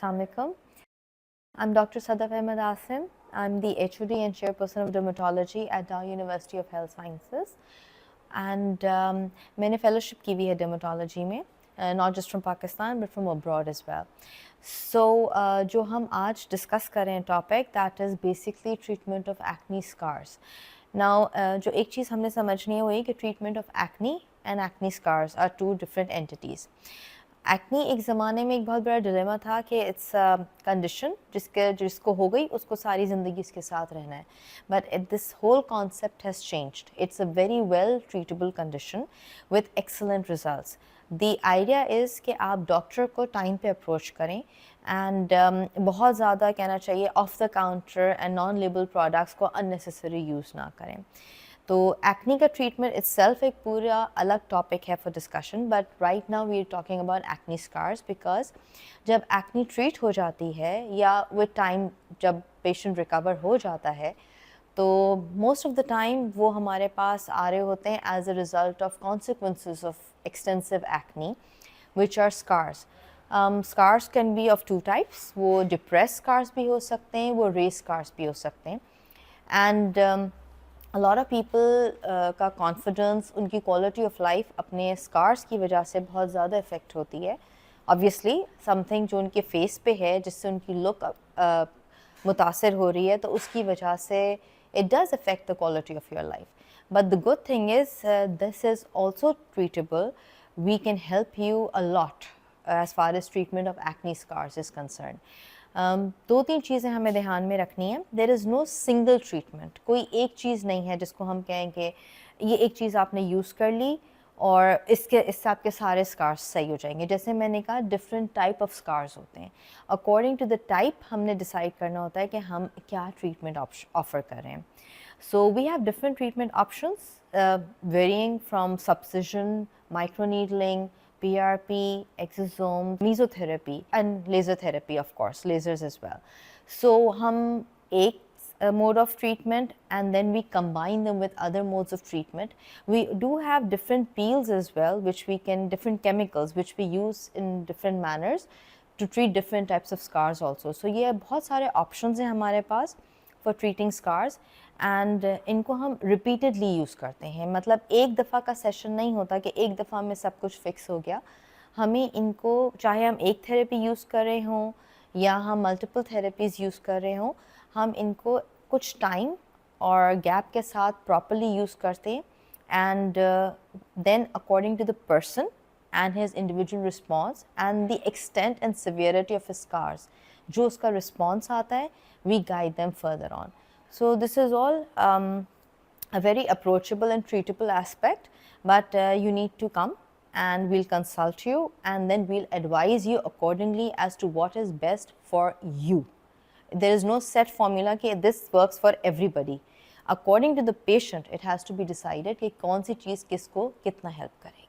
Assalamualaikum. I'm Dr. Sadaf Ahmed Asim. I'm the HOD and Chairperson of Dermatology at Dow University of Health Sciences. And मैंने fellowship की हुई है dermatology में, not just from Pakistan but from abroad as well. So जो हम आज discuss कर रहे हैं topic, that is basically treatment of acne scars. Now जो एक चीज़ हमने समझनी है वो ये कि treatment of acne and acne scars are two different entities. Acne एक ज़माने में एक बहुत बड़ा डिलेमा था कि इट्स कंडीशन जिसको हो गई उसको सारी ज़िंदगी इसके साथ रहना है, but this whole concept has changed. It's a very well treatable condition with excellent results. The idea is कि आप डॉक्टर को टाइम पे अप्रोच करें एंड बहुत ज़्यादा कहना चाहिए of the counter and non label products को अननेसेसरी यूज़ ना करें. तो एक्नी का ट्रीटमेंट इट्सेल्फ एक पूरा अलग टॉपिक है for discussion, but right now we are talking about acne scars because जब एक्नी ट्रीट हो जाती है या विद टाइम जब पेशेंट रिकवर हो जाता है तो मोस्ट ऑफ द टाइम वो हमारे पास आ रहे होते हैं as a result of consequences of extensive acne which are scars. Scars can be of two types. वो डिप्रेस स्कार्स भी हो सकते हैं, वो रेस स्कार्स भी हो सकते हैं. And a lot of people का कॉन्फिडेंस, उनकी क्वालिटी ऑफ लाइफ अपने स्कार्स की वजह से बहुत ज़्यादा इफ़ेक्ट होती है. ऑब्वियसली समथिंग जो उनके फेस पे है जिससे उनकी लुक मुतासर हो रही है तो उसकी वजह से it does affect the quality of your life. But the good thing is this is also treatable. We can help you a lot as far as treatment of acne scars is concerned. दो तीन चीज़ें हमें ध्यान में रखनी है. There is no single treatment. कोई एक चीज़ नहीं है जिसको हम कहें कि ये एक चीज़ आपने यूज़ कर ली और इससे आपके सारे स्कार्स सही हो जाएंगे. जैसे मैंने कहा डिफरेंट टाइप ऑफ स्कार्स होते हैं. अकॉर्डिंग टू द टाइप हमने डिसाइड करना होता है कि हम क्या ट्रीटमेंट ऑफ़र कर रहे हैं. So we have different treatment options varying from subcision, microneedling, PRP, exosome, mesotherapy and laser therapy, of course, lasers as well. So hum एक mode of treatment and then we combine them with other modes of treatment. We do have different peels as well, which we can, different chemicals which we use in different manners to treat different types of scars also. So ये बहुत सारे options हैं हमारे पास for treating scars and इनको हम repeatedly use करते हैं. मतलब एक दफ़ा का सेशन नहीं होता कि एक दफ़ा में सब कुछ फिक्स हो गया. हमें इनको चाहे हम एक थेरेपी यूज़ कर रहे हों या हम मल्टीपल थेरेपीज़ यूज़ कर रहे हों, हम इनको कुछ टाइम और गैप के साथ प्रॉपरली यूज़ करते हैं. And then according to the person and his individual response and the extent and severity of his scars, जो उसका response आता है, we guide them further on. So this is all a very approachable and treatable aspect, but you need to come and we'll consult you and then we'll advise you accordingly as to what is best for you. There is no set formula कि this works for everybody. According to the patient, it has to be decided कि कौन सी चीज़ किसको कितना help करे.